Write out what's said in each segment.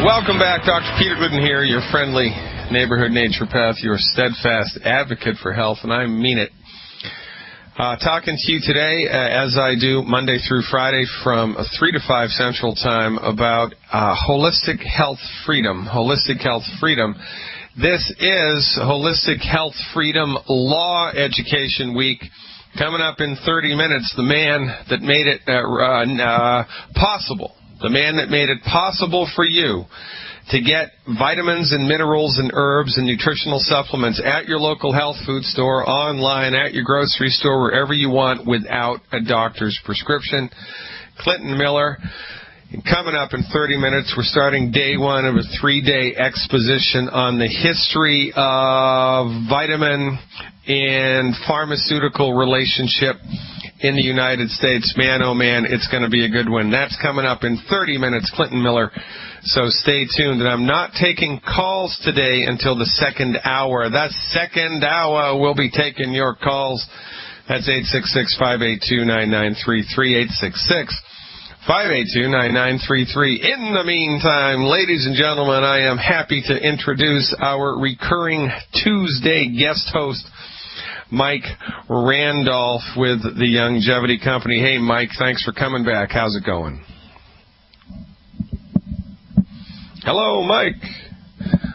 Welcome back. Dr. Peter Glidden here, your friendly neighborhood naturopath, your steadfast advocate for health, and I mean it. Talking to you today, as I do Monday through Friday from 3 to 5 Central Time, about holistic health freedom. Holistic health freedom. This is Holistic Health Freedom Law Education Week. Coming up in 30 minutes, the man that made it possible. The man that made it possible for you to get vitamins and minerals and herbs and nutritional supplements at your local health food store, online, at your grocery store, wherever you want, without a doctor's prescription. Clinton Miller. And coming up in 30 minutes, we're starting day one of a 3-day exposition on the history of vitamin and pharmaceutical relationship in the United States. Man, oh man, it's going to be a good one. That's coming up in 30 minutes, Clinton Miller. So stay tuned. And I'm not taking calls today until the second hour. That second hour, we'll be taking your calls. That's 866-582-9933, 866-582-9933. In the meantime, ladies and gentlemen, I am happy to introduce our recurring Tuesday guest host, Mike Randolph with the Longevity Company. Hey, Mike, thanks for coming back. How's it going? Hello, Mike.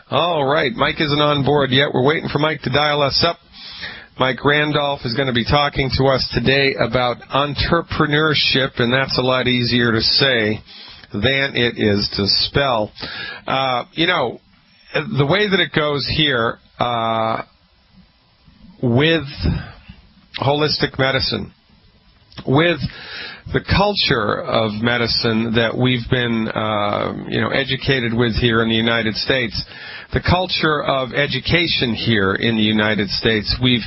All right, Mike isn't on board yet. We're waiting for Mike to dial us up. Mike Randolph is going to be talking to us today about entrepreneurship, and that's a lot easier to say than it is to spell. The way that it goes here with holistic medicine, with the culture of medicine that we've been, educated with here in the United States, the culture of education here in the United States, we've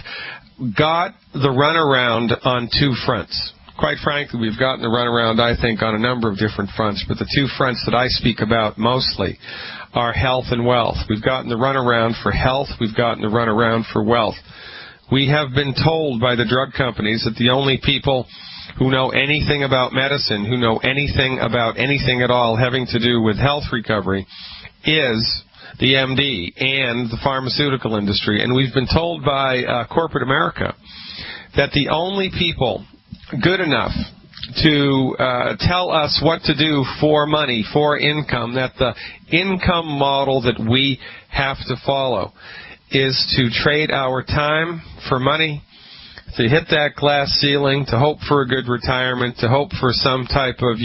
got the runaround on two fronts. Quite frankly, we've gotten the runaround, I think, on a number of different fronts, but the two fronts that I speak about mostly are health and wealth. We've gotten the runaround for health. We've gotten the runaround for wealth. We have been told by the drug companies that the only people who know anything about medicine, who know anything about anything at all having to do with health recovery, is the MD and the pharmaceutical industry. And we've been told by corporate America that the only people good enough to tell us what to do for money, for income, that the income model that we have to follow is to trade our time for money, to hit that glass ceiling, to hope for a good retirement, to hope for some type of,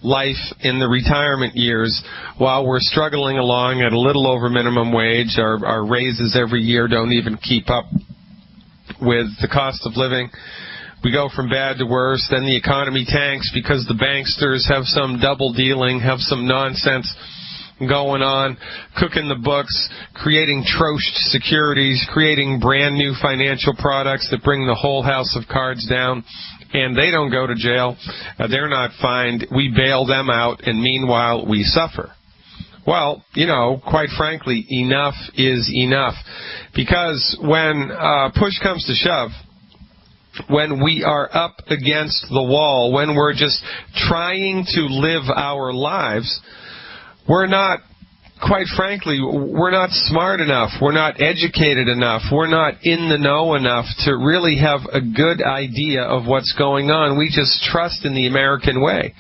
life in the retirement years while we're struggling along at a little over minimum wage. Our raises every year don't even keep up with the cost of living. We go from bad to worse. Then the economy tanks because the banksters have some double dealing, have some nonsense going on, cooking the books, creating troche securities, creating brand new financial products that bring the whole house of cards down, and they don't go to jail. They're not fined. We bail them out, and meanwhile we suffer. Well, quite frankly, enough is enough. Because when push comes to shove, when we are up against the wall, when we're just trying to live our lives, we're not, quite frankly, we're not smart enough, we're not educated enough, we're not in the know enough to really have a good idea of what's going on. We just trust in the American way.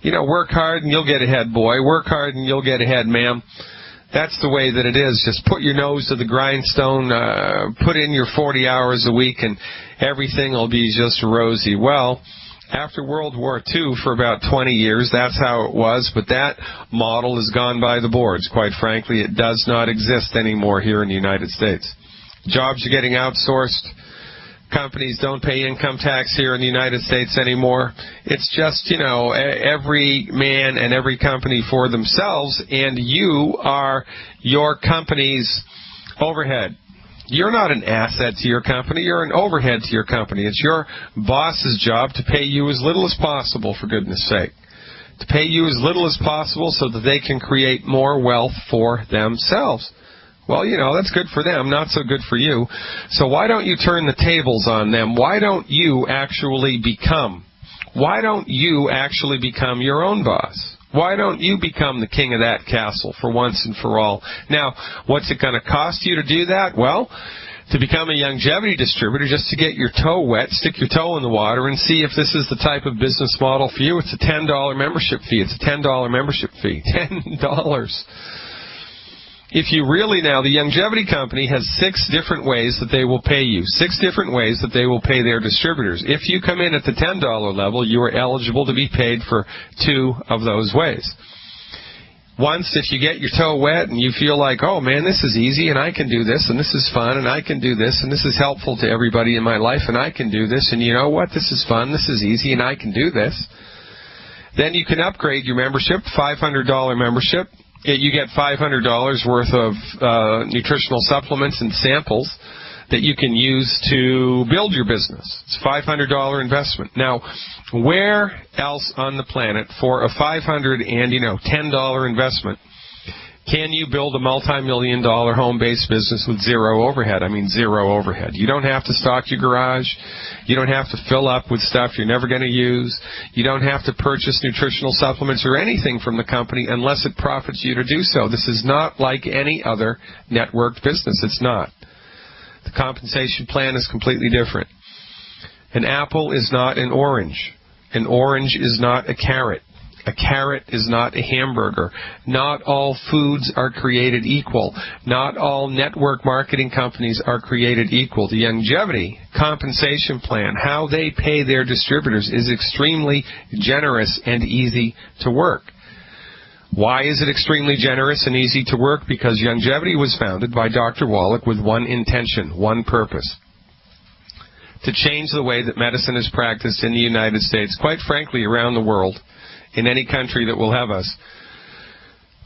Work hard and you'll get ahead, boy. Work hard and you'll get ahead, ma'am. That's the way that it is. Just put your nose to the grindstone, put in your 40 hours a week, and everything will be just rosy. Well, after World War II, for about 20 years, that's how it was, but that model has gone by the boards. Quite frankly, it does not exist anymore here in the United States. Jobs are getting outsourced. Companies don't pay income tax here in the United States anymore. It's just, every man and every company for themselves, and you are your company's overhead. You're not an asset to your company. You're an overhead to your company. It's your boss's job to pay you as little as possible, for goodness sake. To pay you as little as possible so that they can create more wealth for themselves. Well, that's good for them, not so good for you. So why don't you turn the tables on them? Why don't you actually become your own boss? Why don't you become the king of that castle for once and for all? Now, what's it going to cost you to do that? Well, to become a longevity distributor, just to get your toe wet, stick your toe in the water and see if this is the type of business model for you. It's a $10 membership fee. It's a $10 membership fee. $10. If you really now, the longevity company has 6 different ways that they will pay you. 6 different ways that they will pay their distributors. If you come in at the $10 level, you are eligible to be paid for 2 of those ways. Once, if you get your toe wet and you feel like, oh man, this is easy and I can do this and this is fun and I can do this and this is helpful to everybody in my life and I can do this and you know what, this is fun, this is easy and I can do this, then you can upgrade your membership, $500 membership. You get $500 worth of nutritional supplements and samples that you can use to build your business. It's a $500 investment. Now, where else on the planet for a $500 and, $10 investment can you build a multi-million-dollar home-based business with zero overhead? I mean, zero overhead. You don't have to stock your garage. You don't have to fill up with stuff you're never going to use. You don't have to purchase nutritional supplements or anything from the company unless it profits you to do so. This is not like any other networked business. It's not. The compensation plan is completely different. An apple is not an orange. An orange is not a carrot. A carrot is not a hamburger. Not all foods are created equal. Not all network marketing companies are created equal. The longevity compensation plan, how they pay their distributors, is extremely generous and easy to work. Why is it extremely generous and easy to work? Because longevity was founded by Dr. Wallach with one intention, one purpose: to change the way that medicine is practiced in the United States, quite frankly around the world, in any country that will have us,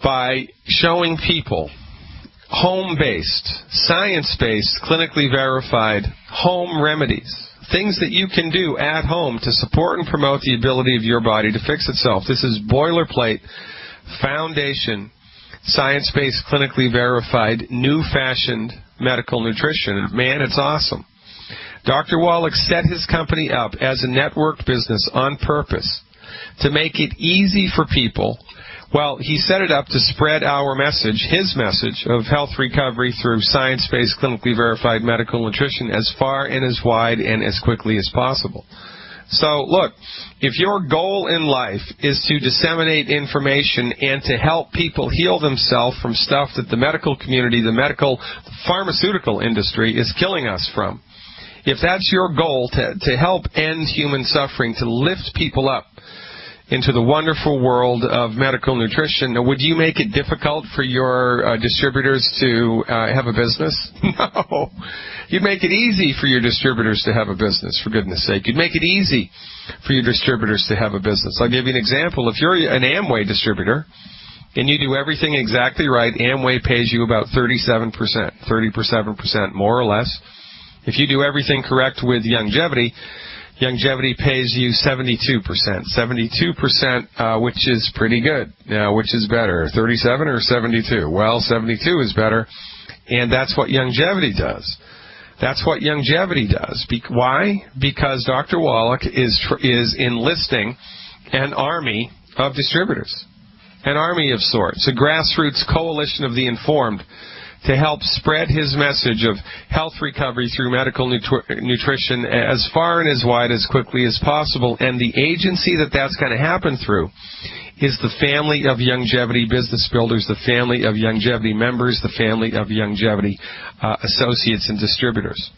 by showing people home-based, science-based, clinically verified home remedies, things that you can do at home to support and promote the ability of your body to fix itself. This is boilerplate, foundation, science-based, clinically verified, new-fashioned medical nutrition. And man, it's awesome. Dr. Wallach set his company up as a network business on purpose to make it easy for people. Well, he set it up to spread our message, his message of health recovery through science-based, clinically verified medical nutrition as far and as wide and as quickly as possible. So, look, if your goal in life is to disseminate information and to help people heal themselves from stuff that the medical community, the pharmaceutical industry is killing us from, if that's your goal, to help end human suffering, to lift people up into the wonderful world of medical nutrition, would you make it difficult for your distributors to have a business? No. You'd make it easy for your distributors to have a business, for goodness sake. You'd make it easy for your distributors to have a business. I'll give you an example. If you're an Amway distributor and you do everything exactly right, Amway pays you about 37%, more or less. If you do everything correct with longevity, longevity pays you 72%. 72%, which is pretty good. Now, which is better, 37 or 72? Well, 72 is better, and that's what longevity does. That's what longevity does. Why? Because Dr. Wallach is enlisting an army of distributors, an army of sorts, a grassroots coalition of the informed, to help spread his message of health recovery through medical nutrition as far and as wide as quickly as possible. And the agency that's going to happen through is the family of longevity business builders, the family of longevity members, the family of longevity associates and distributors.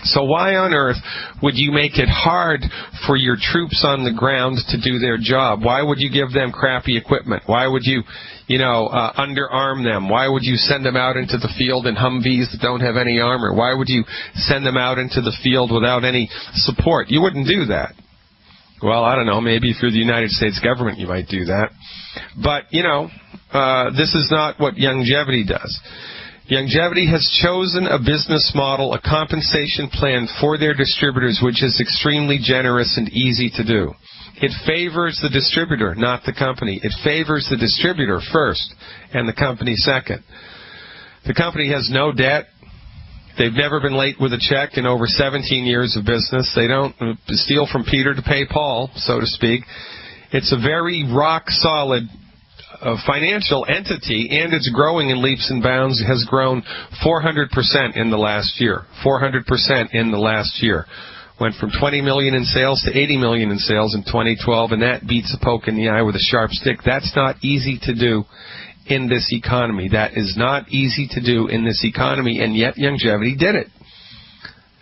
So why on earth would you make it hard for your troops on the ground to do their job? Why would you give them crappy equipment? Why would you, underarm them? Why would you send them out into the field in Humvees that don't have any armor? Why would you send them out into the field without any support? You wouldn't do that. Well, I don't know, maybe if you're the United States government you might do that. But, this is not what longevity does. Longevity has chosen a business model, a compensation plan for their distributors, which is extremely generous and easy to do. It favors the distributor, not the company. It favors the distributor first and the company second. The company has no debt. They've never been late with a check in over 17 years of business. They don't steal from Peter to pay Paul, so to speak. It's a very rock-solid financial entity, and it's growing in leaps and bounds. It has grown 400% in the last year. 400% in the last year. Went from 20 million in sales to 80 million in sales in 2012, and that beats a poke in the eye with a sharp stick. That's not easy to do in this economy. That is not easy to do in this economy, and yet Youngevity did it.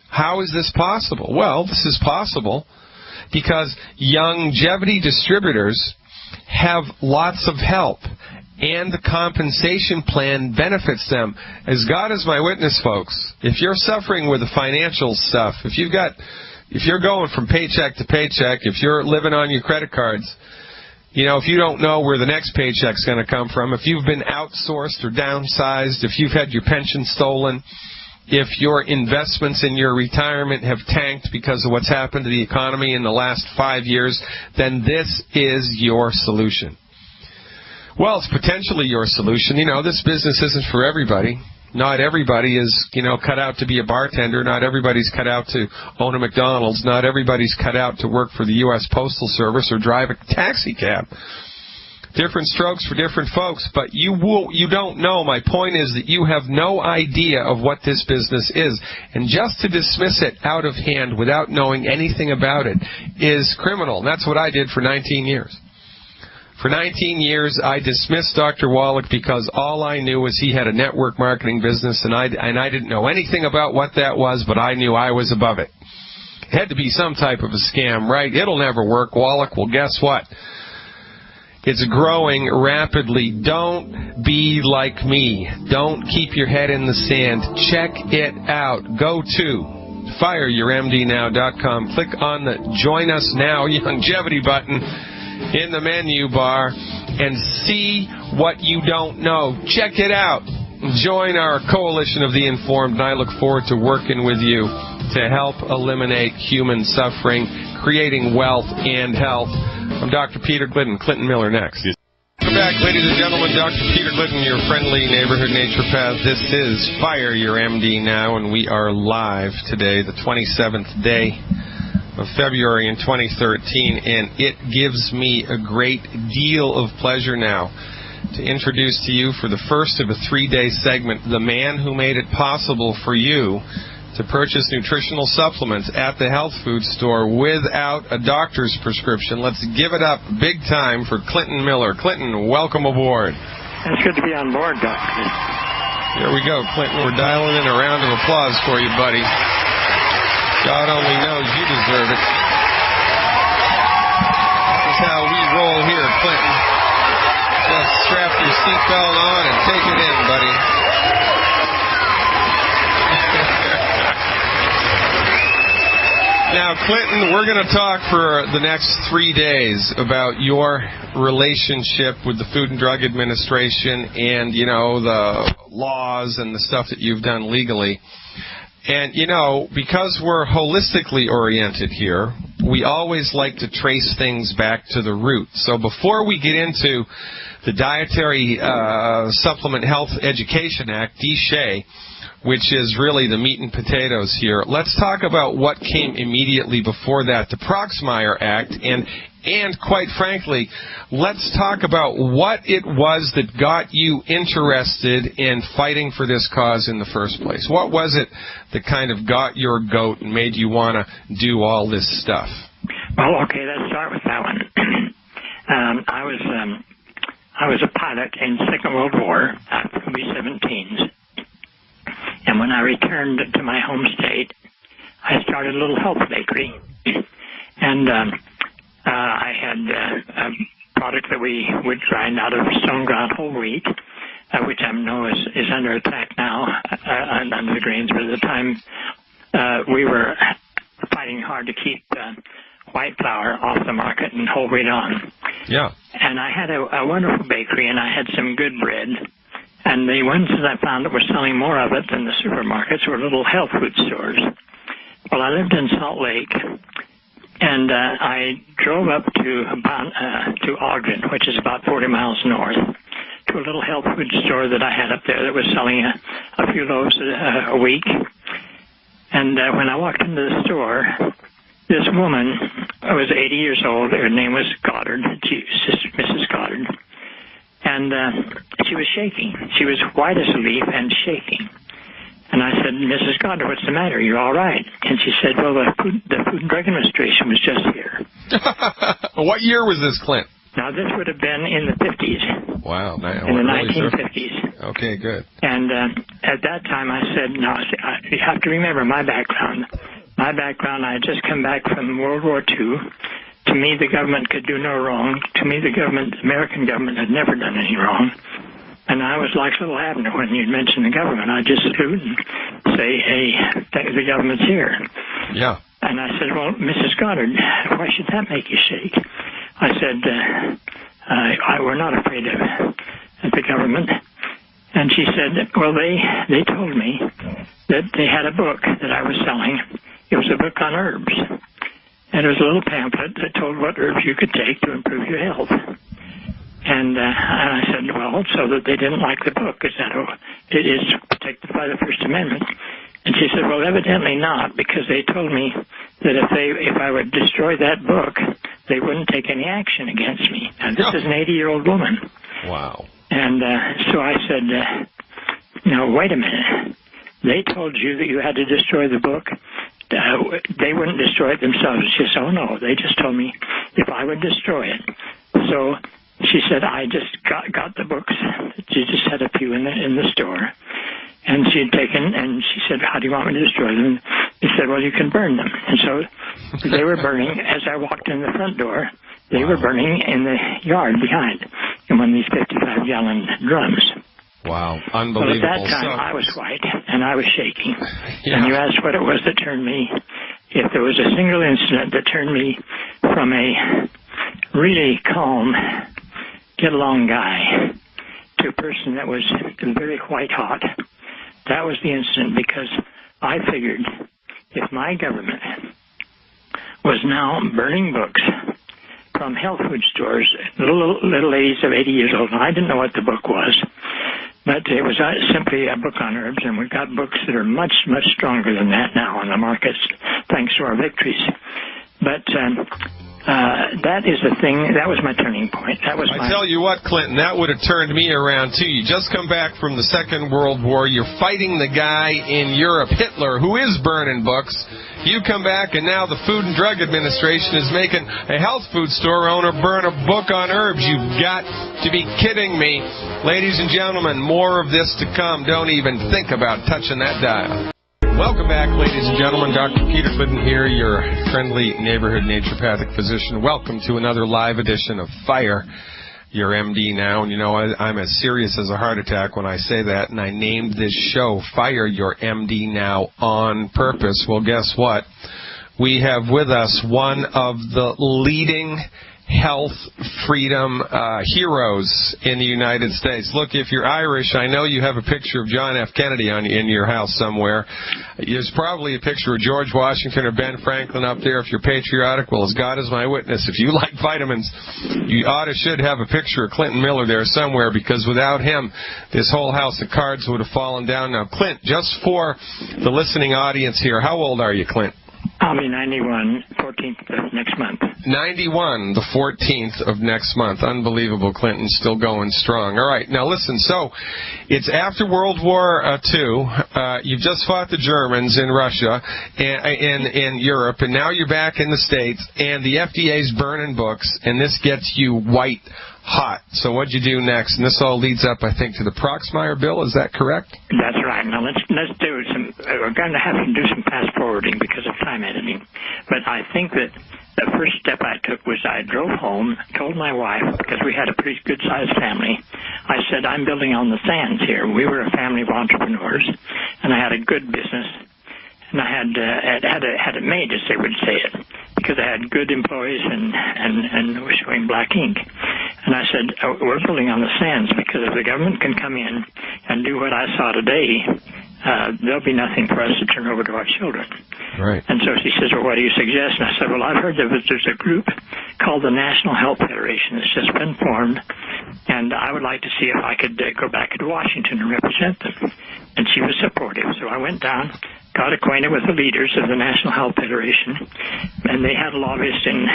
How is this possible? Well, this is possible because Youngevity distributors have lots of help, and the compensation plan benefits them. As God is my witness, folks, if you're suffering with the financial stuff, if you're going from paycheck to paycheck, if you're living on your credit cards, if you don't know where the next paycheck's going to come from, if you've been outsourced or downsized, if you've had your pension stolen, if your investments in your retirement have tanked because of what's happened to the economy in the last 5 years, then this is your solution. Well, it's potentially your solution. This business isn't for everybody. Not everybody is, cut out to be a bartender. Not everybody's cut out to own a McDonald's. Not everybody's cut out to work for the U.S. Postal Service or drive a taxi cab. Different strokes for different folks, but you don't know. My point is that you have no idea of what this business is. And just to dismiss it out of hand without knowing anything about it is criminal. And that's what I did for 19 years. For 19 years, I dismissed Dr. Wallach because all I knew was he had a network marketing business, and I didn't know anything about what that was, but I knew I was above it. It had to be some type of a scam, right? It'll never work, Wallach. Well, guess what? It's growing rapidly. Don't be like me. Don't keep your head in the sand. Check it out. Go to fireyourmdnow.com. Click on the Join Us Now Youngevity button in the menu bar and see what you don't know. Check it out. Join our coalition of the informed, and I look forward to working with you to help eliminate human suffering, creating wealth and health. I'm Dr. Peter Glidden. Clinton Miller next. Welcome back, ladies and gentlemen. Dr. Peter Glidden, your friendly neighborhood naturopath. This is Fire Your MD Now, and we are live today, the 27th day of February in 2013, and it gives me a great deal of pleasure now to introduce to you for the first of a 3-day segment the man who made it possible for you to purchase nutritional supplements at the health food store without a doctor's prescription. Let's give it up big time for Clinton Miller. Clinton, welcome aboard. It's good to be on board, Doctor. Here we go, Clinton. We're dialing in a round of applause for you, buddy. God only knows you deserve it. This is how we roll here, Clinton. Just strap your seatbelt on and take it in, buddy. Now, Clinton, we're going to talk for the next 3 days about your relationship with the Food and Drug Administration and, the laws and the stuff that you've done legally. And, because we're holistically oriented here, we always like to trace things back to the root. So before we get into the Dietary Supplement Health Education Act, DSHEA, which is really the meat and potatoes here, let's talk about what came immediately before that, the Proxmire Act, and quite frankly, let's talk about what it was that got you interested in fighting for this cause in the first place. What was it that kind of got your goat and made you want to do all this stuff? Well, okay, let's start with that one. I was a pilot in the Second World War, B-17s. And when I returned to my home state, I started a little health bakery. And I had a product that we would grind out of stone ground whole wheat, which I know is under attack now under the grains. But at the time, we were fighting hard to keep white flour off the market and whole wheat on. Yeah. And I had a wonderful bakery, and I had some good bread. And the ones that I found that were selling more of it than the supermarkets were little health food stores. Well, I lived in Salt Lake, and I drove up to Ogden, which is about 40 miles north, to a little health food store that I had up there that was selling a few loaves a week. And when I walked into the store, this woman was 80 years old. Her name was Goddard, Mrs. Goddard. And she was shaking. She was white as a leaf and shaking. And I said, Mrs. Goddard, what's the matter? You're all right. And she said, well, the Food and Drug Administration was just here. What year was this, Clint? Now, this would have been in the 50s. Wow. In the 1950s. Okay, good. And at that time, I said, no, you have to remember my background. My background, I had just come back from World War II. To me, the government could do no wrong. To me, the American government had never done any wrong. And I was like little Abner when you'd mention the government. I'd just salute and say, hey, the government's here. Yeah. And I said, well, Mrs. Goddard, why should that make you shake? I said, we're not afraid of the government. And she said, well, they told me that they had a book that I was selling. It was a book on herbs. And it was a little pamphlet that told what herbs you could take to improve your health. And I said, well, so that they didn't like the book. Is that it is protected by the First Amendment? And she said, well, evidently not, because they told me that if I would destroy that book, they wouldn't take any action against me. And this is an 80-year-old woman. Wow. And so I said, no, wait a minute. They told you that you had to destroy the book. They wouldn't destroy it themselves. She said, oh, no, they just told me if I would destroy it. So she said, I just got the books. She just had a few in the store. And she had taken, and she said, how do you want me to destroy them? He said, well, you can burn them. And so they were burning. As I walked in the front door, they were burning in the yard behind in one of these 55-gallon drums. Wow, unbelievable. Well, at that time, I was white, and I was shaking. Yeah. And you asked what it was that turned me, if there was a single incident that turned me from a really calm, get-along guy to a person that was very white-hot. That was the incident, because I figured if my government was now burning books from health food stores, little ladies of 80 years old, and I didn't know what the book was, but it was simply a book on herbs, and we've got books that are much, much stronger than that now on the markets, thanks to our victories. But that is the thing. That was my turning point. I tell you what, Clinton, that would have turned me around, too. You just come back from the Second World War. You're fighting the guy in Europe, Hitler, who is burning books. You come back, and now the Food and Drug Administration is making a health food store owner burn a book on herbs. You've got to be kidding me. Ladies and gentlemen, more of this to come. Don't even think about touching that dial. Welcome back, ladies and gentlemen. Dr. Peter Glidden here, your friendly neighborhood naturopathic physician. Welcome to another live edition of Fire Your MD Now. And you know, I'm as serious as a heart attack when I say that, and I named this show Fire Your MD Now on purpose. Well, guess what? We have with us one of the leading health freedom heroes in the United States. Look, if you're Irish, I know you have a picture of John F. Kennedy in your house somewhere. There's probably a picture of George Washington or Ben Franklin up there. If you're patriotic, well, as God is my witness, if you like vitamins, you should have a picture of Clinton Miller there somewhere, because without him, this whole house of cards would have fallen down. Now, Clint, just for the listening audience here, how old are you, Clint? I'll be 91, 14th of next month. 91, the 14th of next month. Unbelievable, Clinton, still going strong. All right, now listen, so it's after World War II. You've just fought the Germans in Russia and in Europe, and now you're back in the States, and the FDA's burning books, and this gets you white hot. So what'd you do next? And this all leads up, I think, to the Proxmire bill. Is that correct? That's right. Now let's do some. We're going to have to do some fast forwarding because of time editing. But I think that the first step I took was I drove home, told my wife, because we had a pretty good-sized family. I said, I'm building on the sands here. We were a family of entrepreneurs, and I had a good business. And I had it made, as they would say it, because I had good employees and was showing black ink. And I said, we're building on the sands, because if the government can come in and do what I saw today, there'll be nothing for us to turn over to our children. Right. And so she says, well, what do you suggest? And I said, well, I've heard there's a group called the National Health Federation that's just been formed, and I would like to see if I could go back to Washington and represent them. And she was supportive. So I went down, got acquainted with the leaders of the National Health Federation, and they had a lobbyist in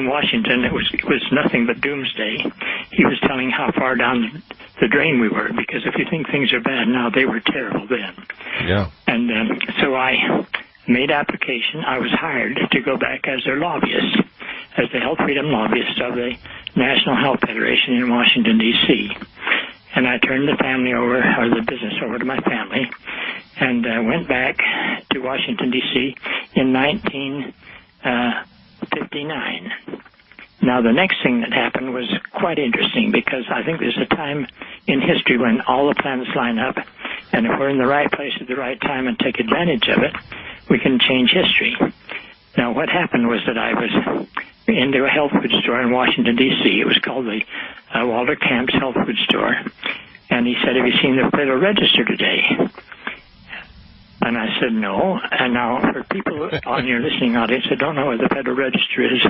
Washington. It was nothing but doomsday. He was telling how far down the drain we were, because if you think things are bad now, they were terrible then. Yeah. And so I made application. I was hired to go back as their lobbyist, as the health freedom lobbyist of the National Health Federation in Washington, D.C. And I turned the family over, or the business over to my family, and went back to Washington, D.C. in 1959. Now, the next thing that happened was quite interesting, because I think there's a time in history when all the planets line up, and if we're in the right place at the right time and take advantage of it, we can change history. Now, what happened was that I was into a health food store in Washington, D.C. It was called the Walter Camp's Health Food Store. And he said, "Have you seen the Federal Register today?" And I said, "No." And now, for people on your listening audience that don't know what the Federal Register is,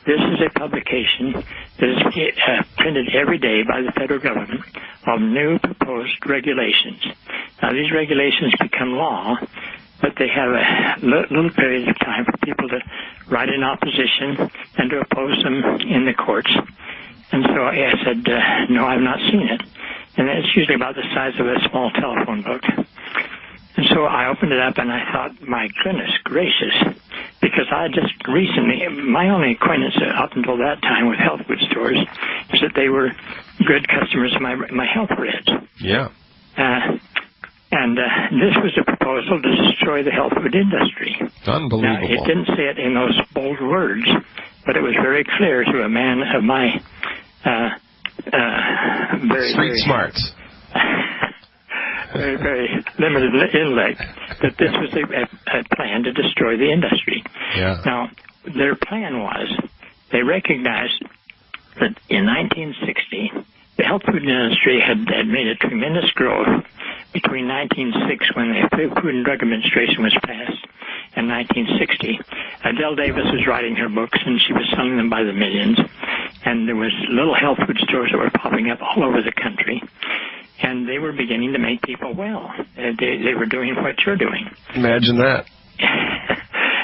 this is a publication that is printed every day by the federal government of new proposed regulations. Now, these regulations become law, but they have a little period of time for people to write in opposition and to oppose them in the courts. And so I said, "No, I've not seen it." And it's usually about the size of a small telephone book. And so I opened it up, and I thought, my goodness gracious, because I just recently, my only acquaintance up until that time with health food stores is that they were good customers of my health reds. Yeah. And this was a proposal to destroy the health food industry. Unbelievable. Now, it didn't say it in those bold words, but it was very clear to a man of my street smarts. Very, very limited intellect, that this was a plan to destroy the industry. Yeah. Now, their plan was, they recognized that in 1960, the health food industry had made a tremendous growth between 1906, when the Food and Drug Administration was passed, and 1960. Adele Davis was writing her books, and she was selling them by the millions. And there was little health food stores that were popping up all over the country. And they were beginning to make people well. They were doing what you're doing. Imagine that.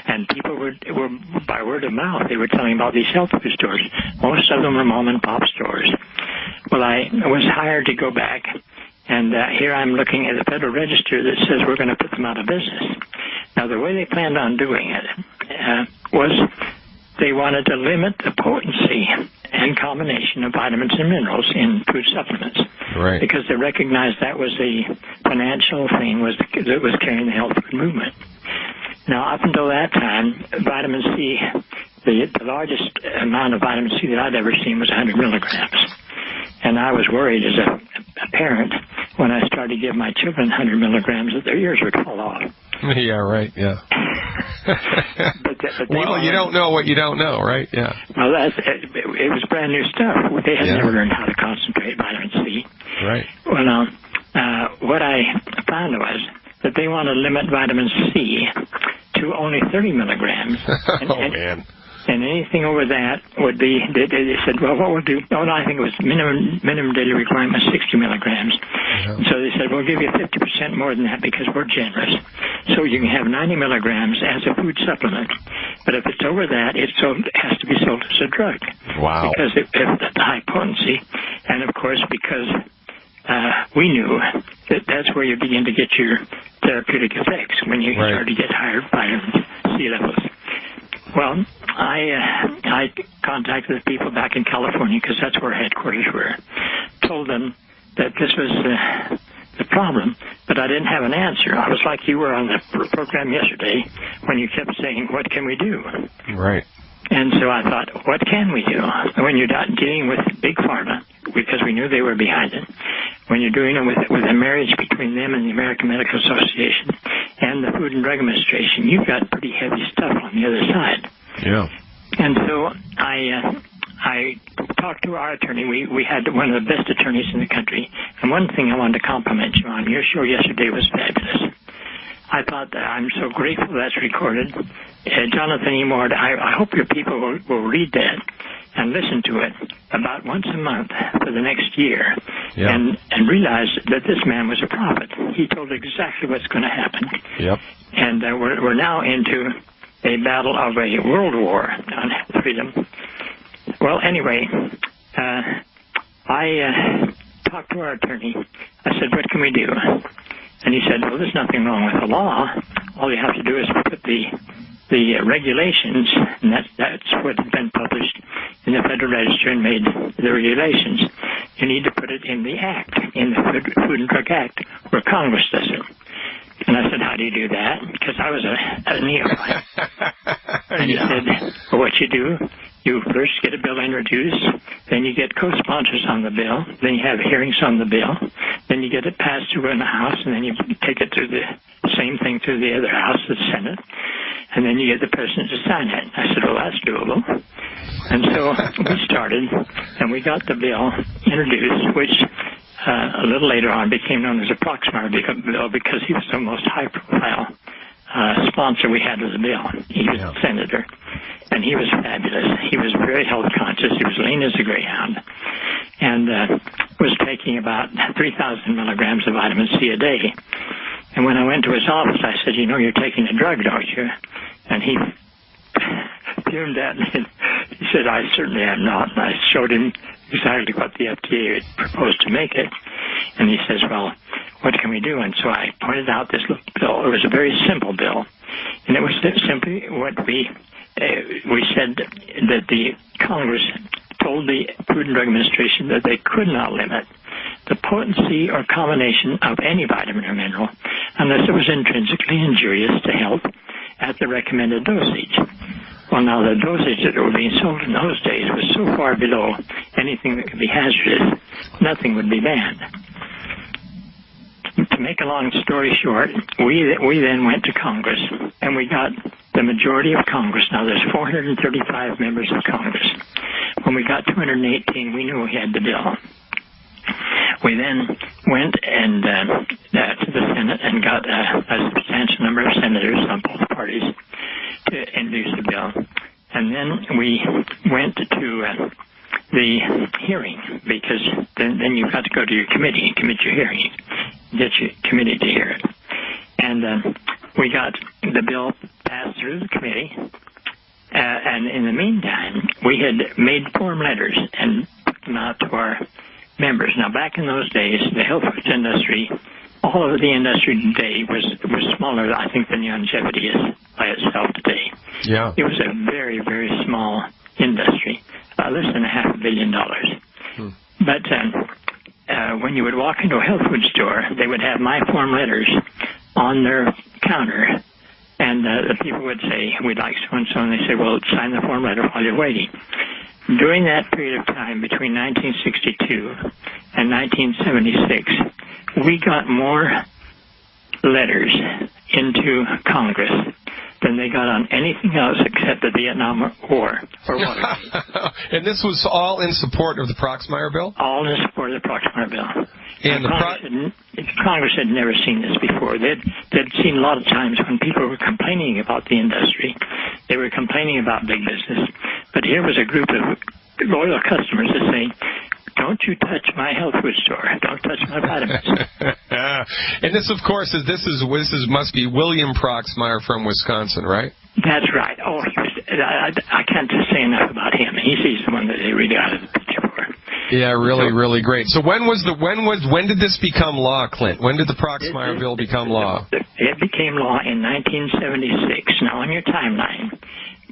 And people were by word of mouth, they were telling about these health food stores. Most of them were mom and pop stores. Well, I was hired to go back, and here I'm looking at the Federal Register that says we're going to put them out of business. Now, the way they planned on doing it was they wanted to limit the potency and combination of vitamins and minerals in food supplements. Right. Because they recognized that was the financial thing that was carrying the health food movement. Now, up until that time, vitamin C, the largest amount of vitamin C that I'd ever seen was 100 milligrams. And I was worried as a parent when I started to give my children 100 milligrams that their ears would fall off. Yeah, right, yeah. but well, you don't know what you don't know, right? Yeah. Well, it was brand new stuff. They had never learned how to concentrate vitamin C. Right. Well, what I found was that they want to limit vitamin C to only 30 milligrams. Man. And anything over that would be, they said, well, what we'll do, I think it was minimum daily requirement 60 milligrams. Yeah. So they said, we'll give you 50% more than that because we're generous. So you can have 90 milligrams as a food supplement. But if it's over that, it has to be sold as a drug. Wow. Because it has the high potency. And, of course, because we knew that that's where you begin to get your therapeutic effects, when you start to get higher vitamin C levels. Well, I contacted the people back in California, because that's where headquarters were, told them that this was the problem, but I didn't have an answer. I was like you were on the program yesterday when you kept saying, what can we do? Right. And so I thought, what can we do? When you're not dealing with Big Pharma, because we knew they were behind it, when you're doing it with a marriage between them and the American Medical Association and the Food and Drug Administration, you've got pretty heavy stuff on the other side. Yeah. And so I talked to our attorney. We had one of the best attorneys in the country. And one thing I wanted to compliment you on, your show yesterday was fabulous. I thought that I'm so grateful that's recorded. Jonathan E. Moore, I hope your people will read that and listen to it about once a month for the next year. and realized that this man was a prophet. He told exactly what's going to happen. Yep. And we're now into a battle of a world war on health freedom. Well, anyway, I talked to our attorney. I said, what can we do? And he said, well, there's nothing wrong with the law. All you have to do is put the regulations, and that's what had been published in the Federal Register and made the regulations. You need to put it in the Act, in the Food and Drug Act, where Congress does it. And I said, how do you do that? Because I was a neophyte. And he said, well, what you do, you first get a bill introduced, then you get co-sponsors on the bill, then you have hearings on the bill, then you get it passed through in the House, and then you take it through the same thing through the other House, the Senate, and then you get the President to sign it. I said, well, that's doable. And so we started, and we got the bill introduced, which a little later on became known as a Proxmire bill because he was the most high-profile sponsor we had of the bill. He was a senator, and he was fabulous. He was very health conscious. He was lean as a greyhound, and was taking about 3,000 milligrams of vitamin C a day. And when I went to his office, I said, you know, you're taking a drug, don't you? And he fumed at me. He said, I certainly am not. And I showed him exactly what the FDA had proposed to make it. And he says, well, what can we do? And so I pointed out this little bill. It was a very simple bill. And it was simply what we said that the Congress told the Food and Drug Administration that they could not limit the potency or combination of any vitamin or mineral unless it was intrinsically injurious to health at the recommended dosage. Well, now the dosage that were being sold in those days was so far below anything that could be hazardous, nothing would be banned. To make a long story short, we then went to Congress, and we got the majority of Congress. Now, there's 435 members of Congress. When we got 218, we knew we had the bill. We then went and to the Senate and got a substantial number of senators on both parties to introduce the bill. And then we went to the hearing, because then you've got to go to your committee and commit your hearing, get your committee to hear it. And we got the bill passed through the committee, and in the meantime, we had made form letters and put them out to our members. Now, back in those days, the health foods industry, all of the industry today was smaller, I think, than longevity is by itself today. Yeah. It was a very, very small industry, less than $500 million. But when you would walk into a health food store, they would have my form letters on their counter, and the people would say, we'd like so-and-so, and they say, well, sign the form letter while you're waiting. During that period of time, between 1962 and 1976, we got more letters into Congress than they got on anything else except the Vietnam War or Watergate. And this was all in support of the Proxmire bill? All in support of the Proxmire bill. And Congress had never seen this before. They'd seen a lot of times when people were complaining about the industry. They were complaining about big business. But here was a group of loyal customers that say, don't you touch my health food store. Don't touch my vitamins. And this, of course, must be William Proxmire from Wisconsin, right? That's right. Oh, I can't say enough about him. He's the one that they really out of the picture for. Yeah, really great. So when did this become law, Clint? When did the Proxmire bill become law? It became law in 1976. Now, on your timeline,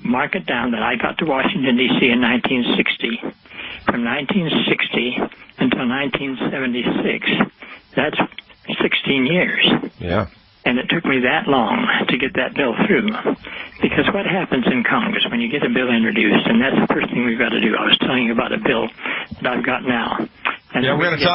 mark it down that I got to Washington, D.C. in 1960. From 1960 until 1976, that's 16 years. Yeah. And it took me that long to get that bill through. Because what happens in Congress when you get a bill introduced, and that's the first thing we've got to do. I was telling you about a bill that I've got now. And yeah, we're going to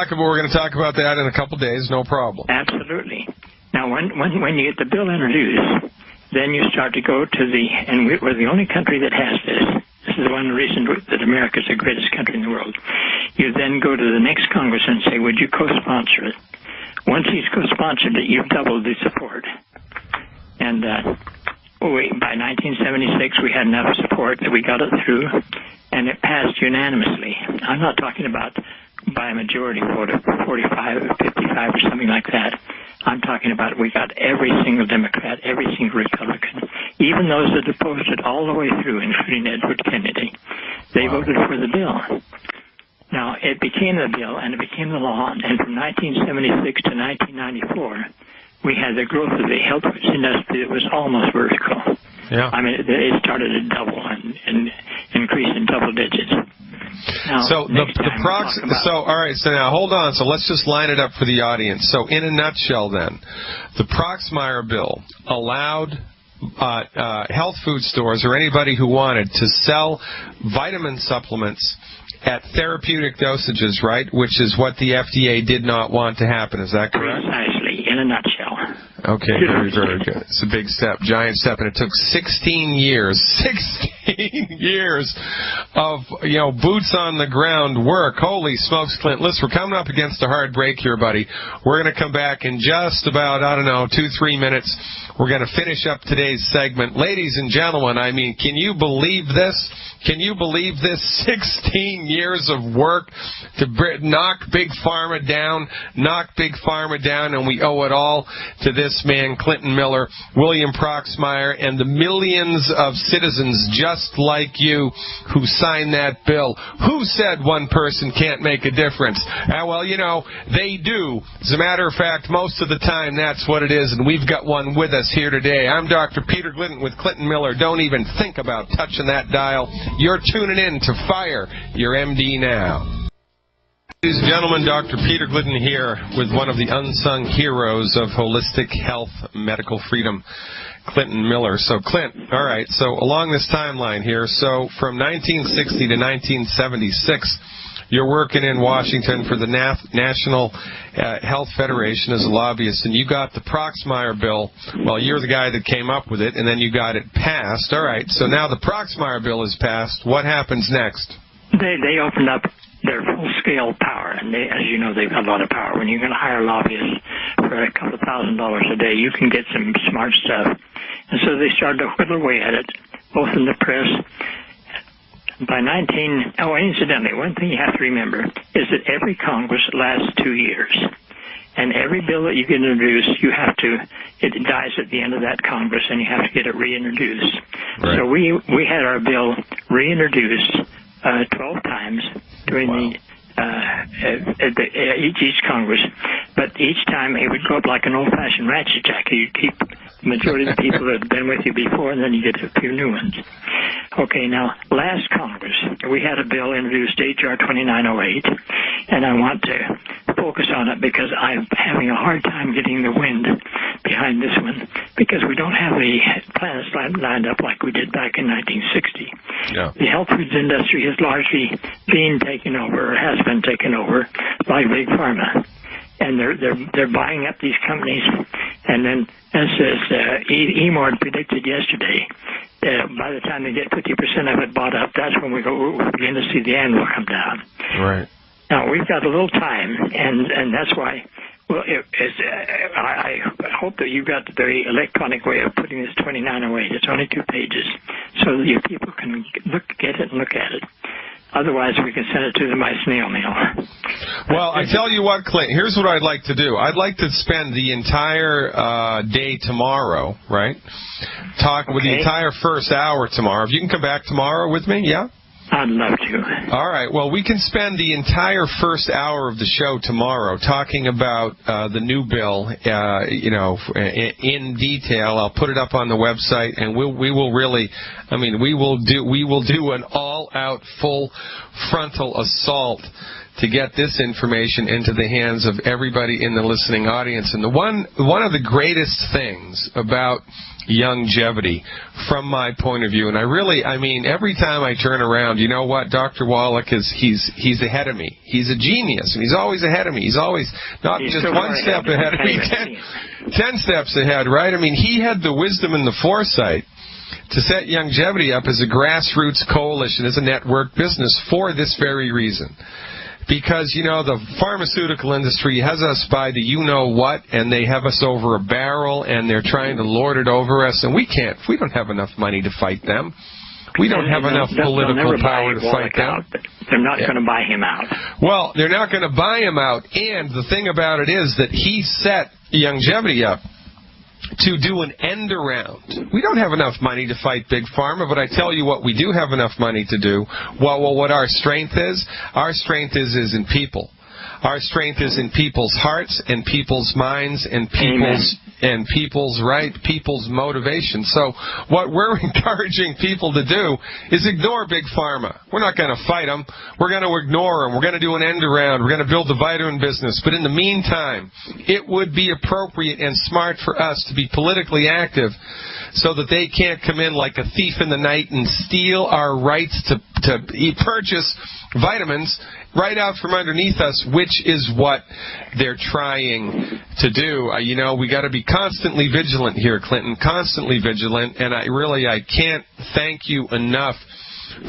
talk about that in a couple days, no problem. Absolutely. Now, when you get the bill introduced, then you start to go to and we're the only country that has this. This is one reason that America is the greatest country in the world. You then go to the next Congress and say, would you co-sponsor it? Once he's co-sponsored it, you've doubled the support. And by 1976, we had enough support that we got it through, and it passed unanimously. I'm not talking about by a majority vote of 45 or 55 or something like that. I'm talking about we got every single Democrat, every single Republican, even those that opposed it all the way through, including Edward Kennedy. They voted for the bill. Now, it became the bill, and it became the law, and from 1976 to 1994, we had the growth of the health industry that was almost vertical. Yeah. I mean, it started at double and increased in double digits. Now, so all right, so now hold on. So let's just line it up for the audience. So in a nutshell then, the Proxmire bill allowed health food stores or anybody who wanted to sell vitamin supplements at therapeutic dosages, right, which is what the FDA did not want to happen. Is that correct? Precisely, in a nutshell. Okay, very, very good. It's a big step, giant step, and it took 16 years of, boots on the ground work. Holy smokes, Clint. Listen, we're coming up against a hard break here, buddy. We're going to come back in just about, 2-3 minutes. We're going to finish up today's segment. Ladies and gentlemen, I mean, can you believe this? Can you believe this? 16 years of work to knock Big Pharma down, and we owe it all to this man, Clinton Miller, William Proxmire, and the millions of citizens just like you who signed that bill. Who said one person can't make a difference? Well, they do. As a matter of fact, most of the time that's what it is, and we've got one with us here today. I'm Dr. Peter Glidden with Clinton Miller. Don't even think about touching that dial. You're tuning in to Fire Your MD Now. Ladies and gentlemen, Dr. Peter Glidden here with one of the unsung heroes of holistic health, medical freedom, Clinton Miller. So, Clint, all right, so along this timeline here, so from 1960 to 1976, you're working in Washington for the National Health Federation as a lobbyist, and you got the Proxmire bill. Well, you're the guy that came up with it, and then you got it passed. All right, so now the Proxmire bill is passed. What happens next? They opened up their full-scale power, and as you know, they've got a lot of power. When you're going to hire lobbyists for a couple $1,000s a day, you can get some smart stuff. And so they started to whittle away at it, both in the press. Incidentally, one thing you have to remember is that every Congress lasts 2 years. And every bill that you get introduced, it dies at the end of that Congress, and you have to get it reintroduced. Right. So we had our bill reintroduced 12 times during each Congress, but each time it would go up like an old-fashioned ratchet jack. You'd keep the majority of the people that had been with you before, and then you get a few new ones. Okay, now, last Congress, we had a bill introduced, H.R. 2908, and I want to focus on it because I'm having a hard time getting the wind behind this one because we don't have the planets lined up like we did back in 1960. Yeah. The health foods industry has largely been taken over, or has been taken over, by Big Pharma. And they're buying up these companies, and then, as Emord predicted yesterday, by the time they get 50% of it bought up, that's when we begin to see the anvil come down. Right. Now, we've got a little time, and that's why, well, I hope that you've got the very electronic way of putting this 2908. It's only 2 pages, so that your people can get it and look at it. Otherwise, we can send it to them by snail mail. Well, I tell you what, Clint, here's what I'd like to do. I'd like to spend the entire day tomorrow, right, talking with the entire first hour tomorrow. If you can come back tomorrow with me, yeah? I'd love to. All right. Well, we can spend the entire first hour of the show tomorrow talking about the new bill, in detail. I'll put it up on the website, and we will do an all-out, full frontal assault to get this information into the hands of everybody in the listening audience. And one of the greatest things about longevity, from my point of view, and every time I turn around, you know what, Dr. Wallach he's ahead of me. He's a genius, and he's always ahead of me. He's always he's just one step ahead of me, 10 steps ahead, right? I mean, he had the wisdom and the foresight to set longevity up as a grassroots coalition, as a network business for this very reason. Because, the pharmaceutical industry has us by the you-know-what, and they have us over a barrel, and they're trying to lord it over us, and we don't have enough money to fight them. We don't have enough political power to fight them. They're not going to buy him out. Well, they're not going to buy him out, and the thing about it is that he set Longevity up to do an end around. We don't have enough money to fight Big Pharma, but I tell you what we do have enough money to do. Well, what our strength is? Our strength is in people. Our strength is in people's hearts and people's minds and people's motivation. So what we're encouraging people to do is ignore Big Pharma. We're not going to fight them. We're going to ignore them. We're going to do an end around. We're going to build the vitamin business. But in the meantime, it would be appropriate and smart for us to be politically active so that they can't come in like a thief in the night and steal our rights to purchase vitamins right out from underneath us, which is what they're trying to do. We got to be constantly vigilant here, Clinton, constantly vigilant, and I can't thank you enough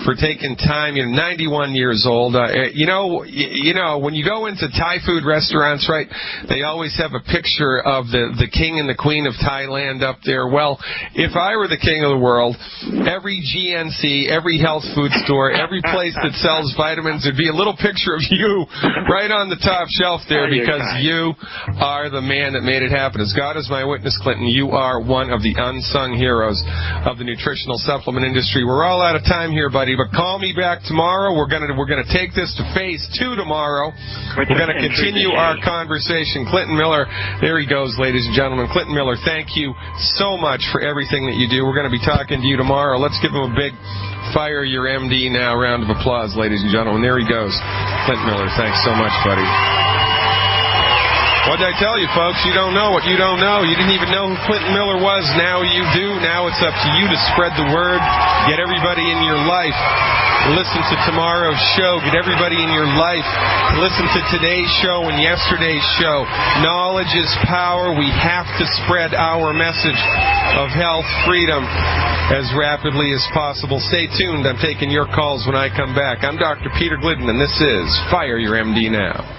for taking time. You're 91 years old. When you go into Thai food restaurants, right, they always have a picture of the king and the queen of Thailand up there. Well, if I were the king of the world, every GNC, every health food store, every place that sells vitamins, there'd be a little picture of you right on the top shelf there, because you are the man that made it happen. As God is my witness, Clinton, you are one of the unsung heroes of the nutritional supplement industry. We're all out of time here, buddy, but call me back tomorrow. We're gonna take this to phase 2 tomorrow. We're gonna continue our conversation. Clinton Miller, there he goes, ladies and gentlemen. Clinton Miller, thank you so much for everything that you do. We're gonna be talking to you tomorrow. Let's give him a big Fire Your MD now round of applause, ladies and gentlemen. There he goes. Clinton Miller, thanks so much, buddy. What did I tell you, folks? You don't know what you don't know. You didn't even know who Clinton Miller was. Now you do. Now it's up to you to spread the word. Get everybody in your life. Listen to tomorrow's show. Get everybody in your life. Listen to today's show and yesterday's show. Knowledge is power. We have to spread our message of health, freedom as rapidly as possible. Stay tuned. I'm taking your calls when I come back. I'm Dr. Peter Glidden, and this is Fire Your MD Now.